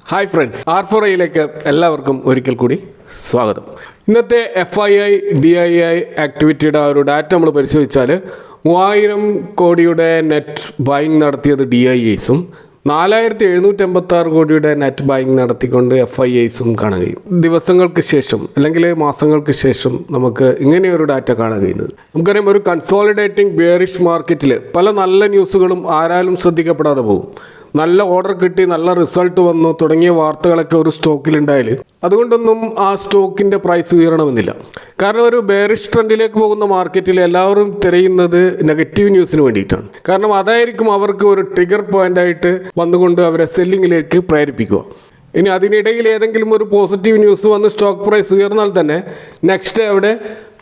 Hi friends, R4iലേക്ക് എല്ലാവർക്കും ഒരിക്കൽ കൂടി സ്വാഗതം. ഇന്നത്തെ FII DII ആക്ടിവിറ്റിയുടെ ഒരു ഡാറ്റ നമ്മൾ പരിശോധിച്ചാൽ 3000 കോടിയുടെ നെറ്റ് ബൈങ് നടത്തിയത് DIIസും 4786 കോടിയുടെ നെറ്റ് ബൈങ് നടത്തിക്കൊണ്ട് FIIസും കാണാൻ കഴിയും. ദിവസങ്ങൾക്ക് ശേഷം അല്ലെങ്കിൽ മാസങ്ങൾക്ക് ശേഷം നമുക്ക് ഇങ്ങനെയൊരു ഡാറ്റ കാണാൻ കഴിയുന്നത്. നമുക്കറിയാം, ഒരു കൺസോളിഡേറ്റിംഗ് ബെയറിഷ് മാർക്കറ്റിൽ പല നല്ല ന്യൂസുകളും ആരാലും ശ്രദ്ധിക്കപ്പെടാതെ പോകും. നല്ല ഓർഡർ കിട്ടി, നല്ല റിസൾട്ട് വന്നു തുടങ്ങിയ വാർത്തകളൊക്കെ ഒരു സ്റ്റോക്കിലുണ്ടായാൽ അതുകൊണ്ടൊന്നും ആ സ്റ്റോക്കിൻ്റെ പ്രൈസ് ഉയരണമെന്നില്ല. കാരണം ഒരു ബെയറിഷ് ട്രെൻഡിലേക്ക് പോകുന്ന മാർക്കറ്റിൽ എല്ലാവരും തിരയുന്നത് നെഗറ്റീവ് ന്യൂസിന് വേണ്ടിയിട്ടാണ്. കാരണം അതായിരിക്കും അവർക്ക് ഒരു ട്രിഗർ പോയിൻ്റായിട്ട് വന്നുകൊണ്ട് അവരെ സെല്ലിങ്ങിലേക്ക് പ്രേരിപ്പിക്കുക. ഇനി അതിനിടയിൽ ഏതെങ്കിലും ഒരു പോസിറ്റീവ് ന്യൂസ് വന്ന് സ്റ്റോക്ക് പ്രൈസ് ഉയർന്നാൽ തന്നെ നെക്സ്റ്റ് ഡേ അവിടെ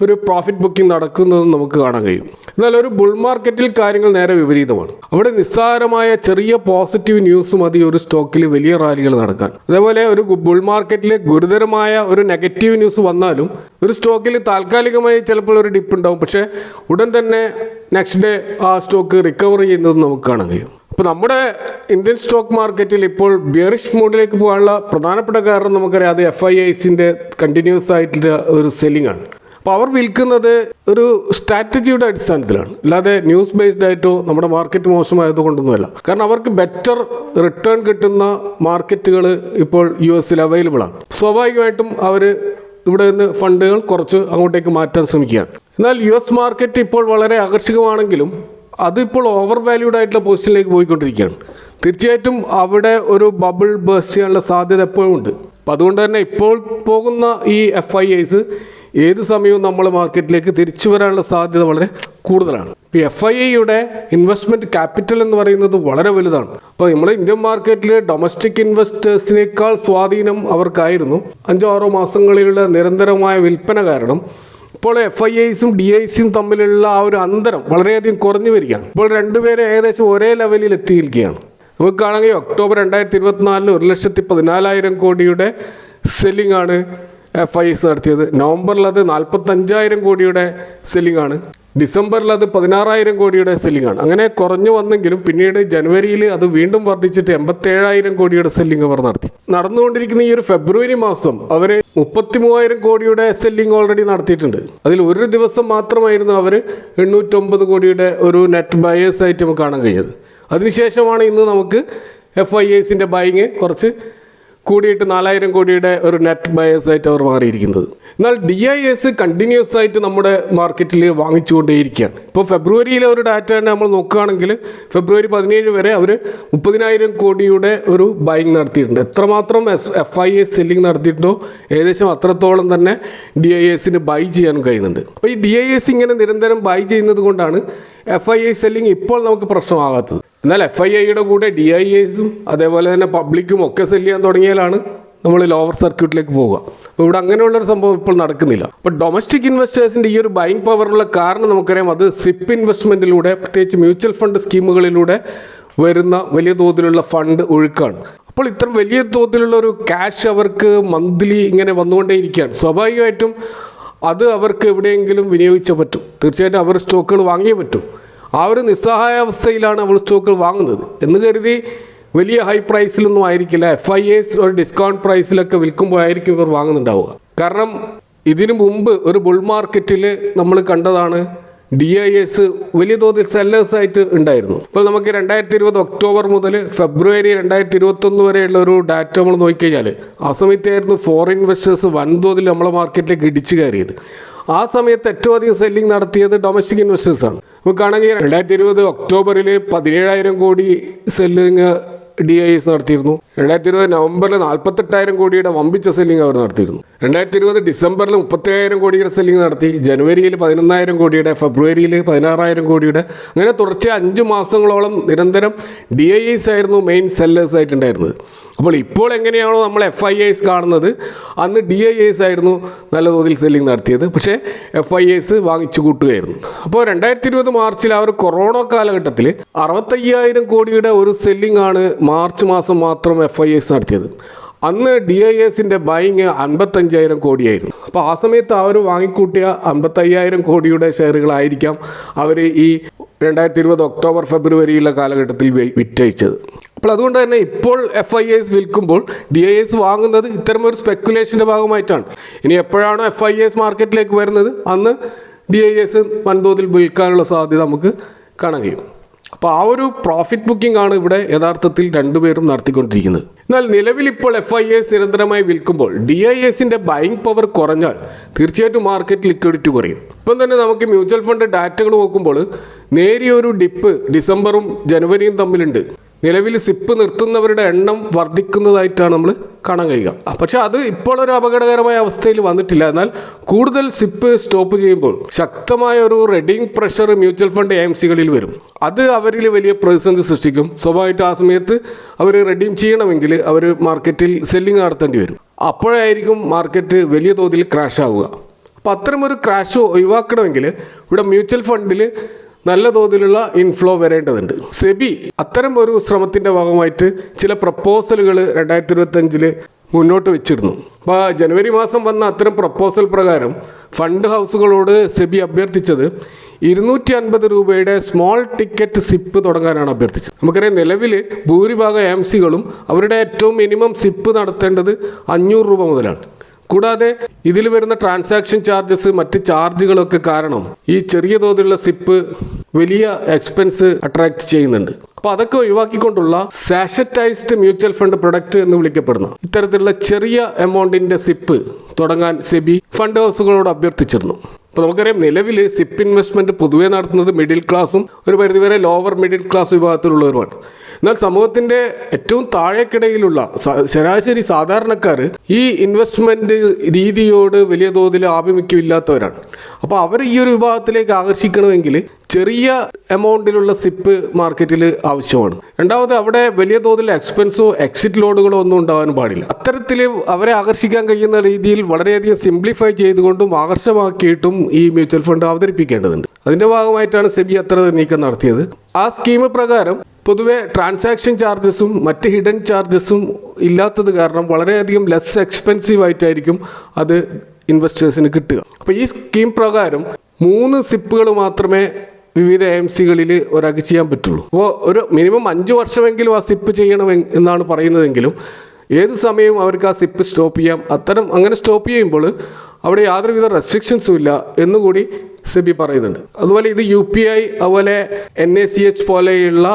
ഒരു പ്രോഫിറ്റ് ബുക്കിംഗ് നടക്കുന്നതും നമുക്ക് കാണാൻ കഴിയും. എന്നാൽ ഒരു ബുൾ മാർക്കറ്റിൽ കാര്യങ്ങൾ നേരെ വിപരീതമാണ്. അവിടെ നിസ്സാരമായ ചെറിയ പോസിറ്റീവ് ന്യൂസ് മതി ഒരു സ്റ്റോക്കിൽ വലിയ റാലികൾ നടക്കാൻ. അതേപോലെ ഒരു ബുൾ മാർക്കറ്റിൽ ഗുരുതരമായ ഒരു നെഗറ്റീവ് ന്യൂസ് വന്നാലും ഒരു സ്റ്റോക്കിൽ താൽക്കാലികമായി ചിലപ്പോൾ ഒരു ഡിപ്പ് ഉണ്ടാവും, പക്ഷേ ഉടൻ തന്നെ നെക്സ്റ്റ് ഡേ ആ സ്റ്റോക്ക് റിക്കവർ ചെയ്യുന്നത് നമുക്ക് കാണാൻ കഴിയും. അപ്പോൾ നമ്മുടെ ഇന്ത്യൻ സ്റ്റോക്ക് മാർക്കറ്റിൽ ഇപ്പോൾ ബിയറിഷ് മോഡിലേക്ക് പോകാനുള്ള പ്രധാനപ്പെട്ട കാരണം നമുക്കറിയാം, അത് FIIസിൻ്റെ കണ്ടിന്യൂസ് ആയിട്ടുള്ള ഒരു സെല്ലിംഗ് ആണ്. അപ്പോൾ അവർ വിൽക്കുന്നത് ഒരു സ്ട്രാറ്റജിയുടെ അടിസ്ഥാനത്തിലാണ്, അല്ലാതെ ന്യൂസ് ബേസ്ഡ് ആയിട്ടോ നമ്മുടെ മാർക്കറ്റ് മോശമായതുകൊണ്ടൊന്നുമല്ല. കാരണം അവർക്ക് ബെറ്റർ റിട്ടേൺ കിട്ടുന്ന മാർക്കറ്റുകൾ ഇപ്പോൾ US അവൈലബിൾ ആണ്. സ്വാഭാവികമായിട്ടും അവർ ഇവിടെ നിന്ന് ഫണ്ടുകൾ കുറച്ച് അങ്ങോട്ടേക്ക് മാറ്റാൻ ശ്രമിക്കുകയാണ്. എന്നാൽ US മാർക്കറ്റ് ഇപ്പോൾ വളരെ ആകർഷകമാണെങ്കിലും അതിപ്പോൾ ഓവർ വാല്യൂഡ് ആയിട്ടുള്ള പൊസിഷനിലേക്ക് പോയിക്കൊണ്ടിരിക്കുകയാണ്. തീർച്ചയായിട്ടും അവിടെ ഒരു ബബിൾ ബേസ്റ്റ് ചെയ്യാനുള്ള സാധ്യത എപ്പോഴും ഉണ്ട്. അപ്പോൾ അതുകൊണ്ട് തന്നെ ഇപ്പോൾ പോകുന്ന ഈ FIIs ഏത് സമയവും നമ്മൾ മാർക്കറ്റിലേക്ക് തിരിച്ചു വരാനുള്ള സാധ്യത വളരെ കൂടുതലാണ്. ഇപ്പോൾ FIIയുടെ ഇൻവെസ്റ്റ്മെൻറ്റ് ക്യാപിറ്റൽ എന്ന് പറയുന്നത് വളരെ വലുതാണ്. അപ്പോൾ നമ്മൾ ഇന്ത്യൻ മാർക്കറ്റിൽ ഡൊമസ്റ്റിക് ഇൻവെസ്റ്റേഴ്സിനേക്കാൾ സ്വാധീനം അവർക്കായിരുന്നു. 5-6 മാസങ്ങളിലുള്ള നിരന്തരമായ വിൽപ്പന കാരണം ഇപ്പോൾ FIIസും DIIസും തമ്മിലുള്ള ആ ഒരു അന്തരം വളരെയധികം കുറഞ്ഞു വരികയാണ്. ഇപ്പോൾ രണ്ടുപേരും ഏകദേശം ഒരേ ലെവലിൽ എത്തിയിരിക്കുകയാണ്. നമുക്ക് കാണുകയും ഒക്ടോബർ 2024 1,14,000 കോടിയുടെ സെല്ലിംഗ് ആണ് FIIs നടത്തിയത്. നവംബറിൽ അത് 45,000 കോടിയുടെ സെല്ലിംഗ് ആണ്. ഡിസംബറിൽ അത് 16,000 കോടിയുടെ സെല്ലിംഗ് ആണ്. അങ്ങനെ കുറഞ്ഞു വന്നെങ്കിലും പിന്നീട് ജനുവരിയിൽ അത് വീണ്ടും വർദ്ധിച്ചിട്ട് 87,000 കോടിയുടെ സെല്ലിംഗ് അവർ നടന്നുകൊണ്ടിരിക്കുന്ന ഈ ഒരു ഫെബ്രുവരി മാസം അവർ 33,000 കോടിയുടെ സെല്ലിംഗ് ഓൾറെഡി നടത്തിയിട്ടുണ്ട്. അതിൽ ഒരു ദിവസം മാത്രമായിരുന്നു അവർ 809 കോടിയുടെ ഒരു നെറ്റ് ബയേഴ്സ് ആയിട്ട് നമുക്ക് കാണാൻ കഴിഞ്ഞത്. അതിനുശേഷമാണ് ഇന്ന് നമുക്ക് FIIസിൻ്റെ ബൈങ് കുറച്ച് കൂടിയിട്ട് 4,000 കോടിയുടെ ഒരു നെറ്റ് ബയേഴ്സ് ആയിട്ട് അവർ മാറിയിരിക്കുന്നത്. എന്നാൽ DIIs കണ്ടിന്യൂസ് ആയിട്ട് നമ്മുടെ മാർക്കറ്റിൽ വാങ്ങിച്ചുകൊണ്ടേയിരിക്കുകയാണ്. ഇപ്പോൾ ഫെബ്രുവരിയിലെ ഒരു ഡാറ്റ തന്നെ നമ്മൾ നോക്കുകയാണെങ്കിൽ ഫെബ്രുവരി 17 വരെ അവർ 30,000 കോടിയുടെ ഒരു ബൈങ് നടത്തിയിട്ടുണ്ട്. എത്രമാത്രം FII സെല്ലിംഗ് നടത്തിയിട്ടുണ്ടോ ഏകദേശം അത്രത്തോളം തന്നെ DIIസിന് ബൈ ചെയ്യാനും കഴിയുന്നുണ്ട്. അപ്പോൾ ഈ DIIs ഇങ്ങനെ നിരന്തരം ബൈ ചെയ്യുന്നത് കൊണ്ടാണ് FII സെല്ലിംഗ് ഇപ്പോൾ നമുക്ക് പ്രശ്നമാകാത്തത്. എന്നാൽ FIIയുടെ കൂടെ DIIസും അതേപോലെ തന്നെ പബ്ലിക്കും ഒക്കെ സെല്ല് ചെയ്യാൻ തുടങ്ങിയാലാണ് നമ്മൾ ലോവർ സർക്യൂട്ടിലേക്ക് പോവുക. അപ്പോൾ ഇവിടെ അങ്ങനെയുള്ളൊരു സംഭവം ഇപ്പോൾ നടക്കുന്നില്ല. അപ്പോൾ ഡൊമസ്റ്റിക് ഇൻവെസ്റ്റേഴ്സിൻ്റെ ഈ ഒരു ബൈങ് പവറുള്ള കാരണം നമുക്കറിയാം, അത് SIP ഇൻവെസ്റ്റ്മെൻറ്റിലൂടെ പ്രത്യേകിച്ച് മ്യൂച്വൽ ഫണ്ട് സ്കീമുകളിലൂടെ വരുന്ന വലിയ തോതിലുള്ള ഫണ്ട് ഒഴുക്കാണ്. അപ്പോൾ ഇത്തരം വലിയ തോതിലുള്ള ഒരു ക്യാഷ് അവർക്ക് മന്ത്ലി ഇങ്ങനെ വന്നുകൊണ്ടേയിരിക്കുകയാണ്. സ്വാഭാവികമായിട്ടും അത് അവർക്ക് എവിടെയെങ്കിലും വിനിയോഗിച്ചേ പറ്റും. തീർച്ചയായിട്ടും അവർ സ്റ്റോക്കുകൾ വാങ്ങിയേ പറ്റും. ആ ഒരു നിസ്സഹായാവസ്ഥയിലാണ് അവർ സ്റ്റോക്കുകൾ വാങ്ങുന്നത് എന്ന് കരുതി വലിയ ഹൈ പ്രൈസിലൊന്നും ആയിരിക്കില്ല. FIIs ഒരു ഡിസ്കൗണ്ട് പ്രൈസിലൊക്കെ വിൽക്കുമ്പോൾ ആയിരിക്കും ഇവർ വാങ്ങുന്നുണ്ടാവുക. കാരണം ഇതിനു മുമ്പ് ഒരു ബുൾ മാർക്കറ്റിൽ നമ്മൾ കണ്ടതാണ് DIIs വലിയ തോതിൽ സെല്ലേഴ്സായിട്ട് ഉണ്ടായിരുന്നു. ഇപ്പോൾ നമുക്ക് 2020 ഒക്ടോബർ മുതൽ ഫെബ്രുവരി 2021 വരെയുള്ള ഒരു ഡാറ്റ നമ്മൾ നോക്കിക്കഴിഞ്ഞാൽ ആ സമയത്തായിരുന്നു ഫോറിൻ ഇൻവെസ്റ്റേഴ്സ് വൻതോതിൽ നമ്മളെ മാർക്കറ്റിലേക്ക് ഇടിച്ചു കയറിയത്. ആ സമയത്ത് ഏറ്റവും അധികം സെല്ലിംഗ് നടത്തിയത് ഡൊമസ്റ്റിക് ഇൻവെസ്റ്റേഴ്സാണ്. നമുക്കാണെങ്കിൽ 2020 ഒക്ടോബറിൽ 17,000 കോടി സെല്ലിംഗ് DIIs നടത്തിയിരുന്നു. 2020 നവംബറിൽ 48,000 കോടിയുടെ വമ്പിച്ച സെല്ലിംഗ് അവർ നടത്തിയിരുന്നു. 2020 ഡിസംബറിൽ 37,000 കോടിയുടെ സെല്ലിംഗ് നടത്തി. ജനുവരിയിൽ 11,000 കോടിയുടെ, ഫെബ്രുവരിയിൽ 16,000 കോടിയുടെ, അങ്ങനെ തുടർച്ചയായി 5 മാസങ്ങളോളം നിരന്തരം DIIs ആയിരുന്നു മെയിൻ സെല്ലേഴ്സ് ആയിട്ടുണ്ടായിരുന്നത്. അപ്പോൾ ഇപ്പോൾ എങ്ങനെയാണോ നമ്മൾ FIIs കാണുന്നത്, അന്ന് DIIs ആയിരുന്നു നല്ല തോതിൽ സെല്ലിംഗ് നടത്തിയത്. പക്ഷേ FIIs വാങ്ങിച്ചു കൂട്ടുകയായിരുന്നു. അപ്പോൾ 2020 മാർച്ചിൽ ആ ഒരു കൊറോണ കാലഘട്ടത്തിൽ 65,000 കോടിയുടെ ഒരു സെല്ലിംഗ് ആണ് മാർച്ച് മാസം മാത്രം FIIs നടത്തിയത്. അന്ന് DISന്റെ ബൈങ് 55,000 കോടിയായിരുന്നു. അപ്പോൾ ആ സമയത്ത് അവർ വാങ്ങിക്കൂട്ടിയ 55,000 കോടിയുടെ ഷെയറുകളായിരിക്കാം അവർ ഈ 2020 ഒക്ടോബർ ഫെബ്രുവരിയിലെ കാലഘട്ടത്തിൽ വിറ്റഴിച്ചത്. അപ്പോൾ അതുകൊണ്ട് തന്നെ ഇപ്പോൾ FIIs വിൽക്കുമ്പോൾ DIS വാങ്ങുന്നത് ഇത്തരമൊരു സ്പെക്കുലേഷൻ്റെ ഭാഗമായിട്ടാണ്. ഇനി എപ്പോഴാണോ FIIs മാർക്കറ്റിലേക്ക് വരുന്നത് അന്ന് DIS വൻതോതിൽ വിൽക്കാനുള്ള സാധ്യത നമുക്ക് കാണാൻ കഴിയും. അപ്പോൾ ആ ഒരു പ്രോഫിറ്റ് ബുക്കിംഗ് ആണ് ഇവിടെ യഥാർത്ഥത്തിൽ രണ്ടുപേരും നടത്തിക്കൊണ്ടിരിക്കുന്നത്. എന്നാൽ നിലവിൽ ഇപ്പോൾ FIIs നിരന്തരമായി വിൽക്കുമ്പോൾ DISന്റെ ബൈങ് പവർ കുറഞ്ഞാൽ തീർച്ചയായിട്ടും മാർക്കറ്റ് ലിക്വിഡിറ്റി കുറയും. ഇപ്പം തന്നെ നമുക്ക് മ്യൂച്വൽ ഫണ്ട് ഡാറ്റകൾ നോക്കുമ്പോൾ നേരിയൊരു ഡിപ്പ് ഡിസംബറും ജനുവരിയും തമ്മിലുണ്ട്. നിലവിൽ സിപ്പ് നിർത്തുന്നവരുടെ എണ്ണം വർദ്ധിക്കുന്നതായിട്ടാണ് നമ്മൾ കാണാൻ കഴിയുക. പക്ഷെ അത് ഇപ്പോൾ ഒരു അപകടകരമായ അവസ്ഥയിൽ വന്നിട്ടില്ല. എന്നാൽ കൂടുതൽ സിപ്പ് സ്റ്റോപ്പ് ചെയ്യുമ്പോൾ ശക്തമായ ഒരു റെഡിങ് പ്രഷർ മ്യൂച്വൽ ഫണ്ട് AMCകളിൽ വരും. അത് അവരിൽ വലിയ പ്രതിസന്ധി സൃഷ്ടിക്കും. സ്വാഭാവികമായിട്ട് ആ സമയത്ത് അവർ റെഡീം ചെയ്യണമെങ്കിൽ അവർ മാർക്കറ്റിൽ സെല്ലിംഗ് നടത്തേണ്ടി വരും. അപ്പോഴായിരിക്കും മാർക്കറ്റ് വലിയ തോതിൽ ക്രാഷ് ആവുക. അപ്പോൾ അത്തരമൊരു ക്രാഷ് ഒഴിവാക്കണമെങ്കിൽ ഇവിടെ മ്യൂച്വൽ ഫണ്ടിൽ നല്ല തോതിലുള്ള ഇൻഫ്ലോ വരേണ്ടതുണ്ട്. സെബി അത്തരം ഒരു ശ്രമത്തിൻ്റെ ഭാഗമായിട്ട് ചില പ്രപ്പോസലുകൾ 2025 മുന്നോട്ട് വെച്ചിരുന്നു. അപ്പോൾ ജനുവരി മാസം വന്ന അത്തരം പ്രപ്പോസൽ പ്രകാരം ഫണ്ട് ഹൗസുകളോട് സെബി അഭ്യർത്ഥിച്ചത് 250 രൂപയുടെ സ്മോൾ ടിക്കറ്റ് സിപ്പ് തുടങ്ങാനാണ് അഭ്യർത്ഥിച്ചത്. നമുക്കറിയാം നിലവിൽ ഭൂരിഭാഗം AMCകളും അവരുടെ ഏറ്റവും മിനിമം സിപ്പ് നടത്തേണ്ടത് 500 രൂപ മുതലാണ്. കൂടാതെ ഇതിൽ വരുന്ന ട്രാൻസാക്ഷൻ ചാർജസ് മറ്റ് ചാർജുകളൊക്കെ കാരണം ഈ ചെറിയ തോതിലുള്ള സിപ്പ് വലിയ എക്സ്പെൻസ് അട്രാക്ട് ചെയ്യുന്നുണ്ട്. അപ്പോൾ അതൊക്കെ ഒഴിവാക്കിക്കൊണ്ടുള്ള സാഷറ്റൈസ്ഡ് മ്യൂച്വൽ ഫണ്ട് പ്രൊഡക്റ്റ് എന്ന് വിളിക്കപ്പെടുന്ന ഇത്തരത്തിലുള്ള ചെറിയ എമൗണ്ടിൻ്റെ സിപ്പ് തുടങ്ങാൻ സെബി ഫണ്ട് ഹൗസുകളോട് അഭ്യർത്ഥിച്ചിരുന്നു. അപ്പോൾ നമുക്കറിയാം നിലവിൽ സിപ്പ് ഇൻവെസ്റ്റ്മെൻറ്റ് പൊതുവേ നടത്തുന്നത് മിഡിൽ ക്ലാസ്സും ഒരു പരിധിവരെ ലോവർ മിഡിൽ ക്ലാസ് വിഭാഗത്തിലുള്ളവരുമാണ്. എന്നാൽ സമൂഹത്തിൻ്റെ ഏറ്റവും താഴേക്കിടയിലുള്ള ശരാശരി സാധാരണക്കാർ ഈ ഇൻവെസ്റ്റ്മെൻറ്റ് രീതിയോട് വലിയ തോതിൽ ആഭിമുഖ്യമില്ലാത്തവരാണ്. അപ്പോൾ അവർ ഈ ഒരു വിഭാഗത്തിലേക്ക് ആകർഷിക്കണമെങ്കിൽ ചെറിയ എമൗണ്ടിലുള്ള സിപ്പ് മാർക്കറ്റിൽ ആവശ്യമാണ്. രണ്ടാമത് അവിടെ വലിയ തോതിൽ എക്സ്പെൻസോ എക്സിറ്റ് ലോഡുകളോ ഒന്നും ഉണ്ടാകാൻ പാടില്ല. അത്തരത്തിൽ അവരെ ആകർഷിക്കാൻ കഴിയുന്ന രീതിയിൽ വളരെയധികം സിംപ്ലിഫൈ ചെയ്തുകൊണ്ടും ആകർഷമാക്കിയിട്ടും ഈ മ്യൂച്വൽ ഫണ്ട് അവതരിപ്പിക്കേണ്ടതുണ്ട്. അതിൻ്റെ ഭാഗമായിട്ടാണ് സെബി അത്ര നീക്കം നടത്തിയത്. ആ സ്കീം പ്രകാരം പൊതുവെ ട്രാൻസാക്ഷൻ ചാർജസും മറ്റ് ഹിഡൻ ചാർജസും ഇല്ലാത്തത് കാരണം വളരെയധികം ലെസ് എക്സ്പെൻസീവ് ആയിട്ടായിരിക്കും അത് ഇൻവെസ്റ്റേഴ്സിന് കിട്ടുക. അപ്പോൾ ഈ സ്കീം പ്രകാരം 3 സിപ്പുകൾ മാത്രമേ വിവിധ AMCകളിൽ ഒരാൾക്ക് ചെയ്യാൻ പറ്റുള്ളൂ. അപ്പോൾ ഒരു മിനിമം 5 വർഷമെങ്കിലും ആ സിപ്പ് ചെയ്യണം എന്നാണ് പറയുന്നതെങ്കിലും ഏത് സമയവും അവർക്ക് ആ സിപ്പ് സ്റ്റോപ്പ് ചെയ്യാം. അങ്ങനെ സ്റ്റോപ്പ് ചെയ്യുമ്പോൾ അവിടെ യാതൊരുവിധ റെസ്ട്രിക്ഷൻസും ഇല്ല എന്നുകൂടി സെബി പറയുന്നുണ്ട്. അതുപോലെ ഇത് UPI അതുപോലെ NACH പോലെയുള്ള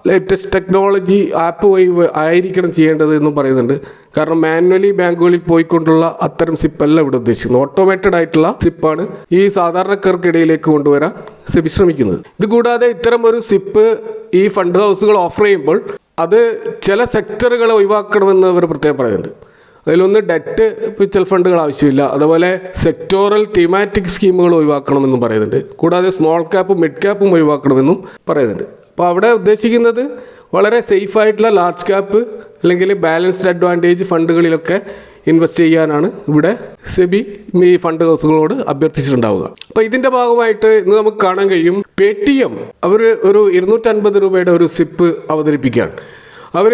ലേറ്റസ്റ്റ് ടെക്നോളജി ആപ്പ് വഴി ആയിരിക്കണം ചെയ്യേണ്ടത് എന്നും പറയുന്നുണ്ട്. കാരണം മാനുവലി ബാങ്കുകളിൽ പോയിക്കൊണ്ടുള്ള അത്തരം സിപ്പല്ല ഇവിടെ ഉദ്ദേശിക്കുന്നത്. ഓട്ടോമേറ്റഡ് ആയിട്ടുള്ള സിപ്പാണ് ഈ സാധാരണക്കാർക്കിടയിലേക്ക് കൊണ്ടുവരാൻ സെബി ശ്രമിക്കുന്നത്. ഇത് കൂടാതെ ഇത്തരം ഒരു സിപ്പ് ഈ ഫണ്ട് ഹൗസുകൾ ഓഫർ ചെയ്യുമ്പോൾ അത് ചില സെക്ടറുകളെ ഒഴിവാക്കണമെന്ന് അവർ പ്രത്യേകം പറയുന്നുണ്ട്. അതിലൊന്ന് ഡെറ്റ് മ്യൂച്വൽ ഫണ്ടുകൾ ആവശ്യമില്ല. അതുപോലെ സെക്ടോറൽ തീമാറ്റിക് സ്കീമുകൾ ഒഴിവാക്കണമെന്നും പറയുന്നുണ്ട്. കൂടാതെ സ്മോൾ ക്യാപ്പും മിഡ് ക്യാപ്പും ഒഴിവാക്കണമെന്നും പറയുന്നുണ്ട്. അപ്പോൾ അവിടെ ഉദ്ദേശിക്കുന്നത് വളരെ സേഫ് ആയിട്ടുള്ള ലാർജ് ക്യാപ്പ് അല്ലെങ്കിൽ ബാലൻസ്ഡ് അഡ്വാൻറ്റേജ് ഫണ്ടുകളിലൊക്കെ ഇൻവെസ്റ്റ് ചെയ്യാനാണ് ഇവിടെ സെബി ഈ ഫണ്ട് ഹൗസുകളോട് അഭ്യർത്ഥിച്ചിട്ടുണ്ടാവുക. അപ്പോൾ ഇതിൻ്റെ ഭാഗമായിട്ട് ഇന്ന് നമുക്ക് കാണാൻ കഴിയും Paytm അവർ ഒരു 250 രൂപയുടെ ഒരു സിപ്പ് അവതരിപ്പിക്കുകയാണ്. അവർ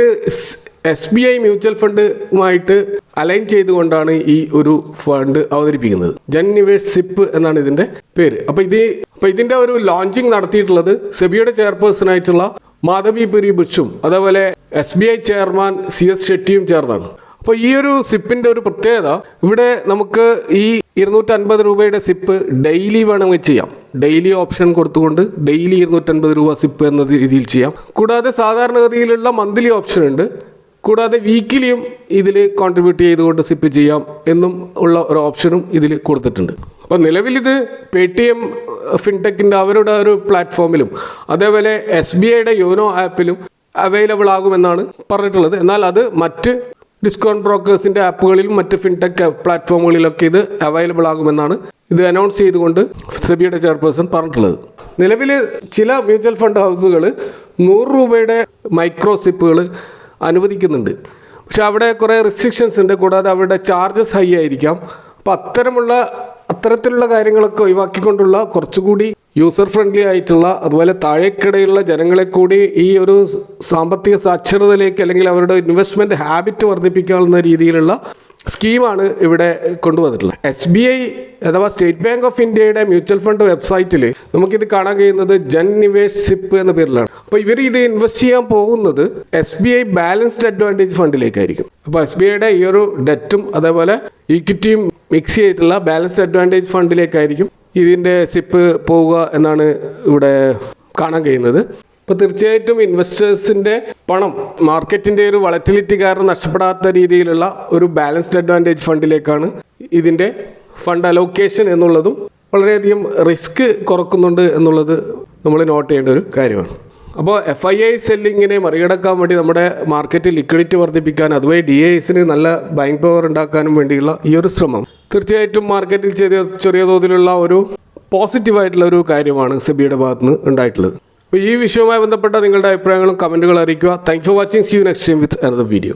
SBI മ്യൂച്വൽ ഫണ്ടുമായിട്ട് അലൈൻ ചെയ്തുകൊണ്ടാണ് ഈ ഒരു ഫണ്ട് അവതരിപ്പിക്കുന്നത്. ജൻ നിവേഷ് സിപ്പ് എന്നാണ് ഇതിൻ്റെ പേര്. അപ്പോൾ ഇതിൻ്റെ ഒരു ലോഞ്ചിങ് നടത്തിയിട്ടുള്ളത് സെബിയുടെ ചെയർപേഴ്സൺ ആയിട്ടുള്ള മാധവിപുരി ബുഷും അതേപോലെ SBI ചെയർമാൻ CS ഷെട്ടിയും ചേർന്നാണ്. അപ്പോൾ ഈ ഒരു സിപ്പിൻ്റെ ഒരു പ്രത്യേകത ഇവിടെ നമുക്ക് ഈ 250 രൂപയുടെ സിപ്പ് ഡെയിലി വേണമെങ്കിൽ ചെയ്യാം. ഡെയിലി ഓപ്ഷൻ കൊടുത്തുകൊണ്ട് ഡെയിലി 250 രൂപ സിപ്പ് എന്ന രീതിയിൽ ചെയ്യാം. കൂടാതെ സാധാരണഗതിയിലുള്ള മന്ത്ലി ഓപ്ഷൻ ഉണ്ട്. കൂടാതെ വീക്കിലിയും ഇതിൽ കോൺട്രിബ്യൂട്ട് ചെയ്തുകൊണ്ട് സിപ്പ് ചെയ്യാം എന്നും ഉള്ള ഒരു ഓപ്ഷനും ഇതിൽ കൊടുത്തിട്ടുണ്ട്. അപ്പോൾ നിലവിലിത് Paytm ഫിൻടെക്കിൻ്റെ അവരുടെ ഒരു പ്ലാറ്റ്ഫോമിലും അതേപോലെ SBIയുടെ യോനോ ആപ്പിലും അവൈലബിൾ ആകുമെന്നാണ് പറഞ്ഞിട്ടുള്ളത്. എന്നാൽ അത് മറ്റ് ഡിസ്കൗണ്ട് ബ്രോക്കേഴ്സിൻ്റെ ആപ്പുകളിലും മറ്റ് ഫിൻടെക് പ്ലാറ്റ്ഫോമുകളിലൊക്കെ ഇത് അവൈലബിൾ ആകുമെന്നാണ് ഇത് അനൗൺസ് ചെയ്തുകൊണ്ട് സെബിയുടെ ചെയർപേഴ്സൺ പറഞ്ഞിട്ടുള്ളത്. നിലവിൽ ചില മ്യൂച്വൽ ഫണ്ട് ഹൗസുകൾ 100 രൂപയുടെ മൈക്രോ സിപ്പുകൾ അനുവദിക്കുന്നുണ്ട്. പക്ഷെ അവിടെ കുറേ റെസ്ട്രിക്ഷൻസ് ഉണ്ട്. കൂടാതെ അവരുടെ ചാർജസ് ഹൈ ആയിരിക്കാം. അപ്പോൾ അത്തരത്തിലുള്ള കാര്യങ്ങളൊക്കെ ഒഴിവാക്കിക്കൊണ്ടുള്ള കുറച്ചുകൂടി യൂസർ ഫ്രണ്ട്ലി ആയിട്ടുള്ള അതുപോലെ താഴേക്കിടയിലുള്ള ജനങ്ങളെ കൂടി ഈ ഒരു സാമ്പത്തിക സാക്ഷരതയിലേക്ക് അല്ലെങ്കിൽ അവരുടെ ഇൻവെസ്റ്റ്മെൻറ്റ് ഹാബിറ്റ് വർദ്ധിപ്പിക്കാവുന്ന രീതിയിലുള്ള സ്കീമാണ് ഇവിടെ കൊണ്ടുവന്നിട്ടുള്ളത്. SBI അഥവാ സ്റ്റേറ്റ് ബാങ്ക് ഓഫ് ഇന്ത്യയുടെ മ്യൂച്വൽ ഫണ്ട് വെബ്സൈറ്റിൽ നമുക്കിത് കാണാൻ കഴിയുന്നത് ജൻ നിവേശ് സിപ്പ് എന്ന പേരിലാണ്. അപ്പോൾ ഇവർ ഇത് ഇൻവെസ്റ്റ് ചെയ്യാൻ പോകുന്നത് SBI ബാലൻസ്ഡ് അഡ്വാൻറ്റേജ് ഫണ്ടിലേക്കായിരിക്കും. അപ്പോൾ SBIയുടെ ഈ ഒരു ഡെറ്റും അതേപോലെ ഈക്വിറ്റിയും മിക്സ് ചെയ്തിട്ടുള്ള ബാലൻസ്ഡ് അഡ്വാൻറ്റേജ് ഫണ്ടിലേക്കായിരിക്കും ഇതിൻ്റെ സിപ്പ് പോവുക എന്നാണ് ഇവിടെ കാണാൻ കഴിയുന്നത്. അപ്പോൾ തീർച്ചയായിട്ടും ഇൻവെസ്റ്റേഴ്സിൻ്റെ പണം മാർക്കറ്റിൻ്റെ ഒരു വളറ്റിലിറ്റി കാരണം നഷ്ടപ്പെടാത്ത രീതിയിലുള്ള ഒരു ബാലൻസ്ഡ് അഡ്വാൻറ്റേജ് ഫണ്ടിലേക്കാണ് ഇതിൻ്റെ ഫണ്ട് അലോക്കേഷൻ എന്നുള്ളതും വളരെയധികം റിസ്ക് കുറക്കുന്നുണ്ട് എന്നുള്ളത് നമ്മൾ നോട്ട് ചെയ്യേണ്ട ഒരു കാര്യമാണ്. അപ്പോൾ FII സെല്ലിങ്ങിനെ മറികടക്കാൻ വേണ്ടി നമ്മുടെ മാർക്കറ്റിൽ ലിക്വിഡിറ്റി വർദ്ധിപ്പിക്കാൻ അതുവഴി DISന് നല്ല ബൈങ് പവർ ഉണ്ടാക്കാനും വേണ്ടിയുള്ള ഈ ഒരു ശ്രമം തീർച്ചയായിട്ടും മാർക്കറ്റിൽ ചെറിയ തോതിലുള്ള ഒരു പോസിറ്റീവായിട്ടുള്ള ഒരു കാര്യമാണ് സെബിയുടെ ഭാഗത്തുനിന്ന് ഉണ്ടായിട്ടുള്ളത്. അപ്പോൾ ഈ വിഷയവുമായി ബന്ധപ്പെട്ട നിങ്ങളുടെ അഭിപ്രായങ്ങളും കമൻറ്റുകൾ അറിയിക്കുക. Thanks for watching. See you next time with another video.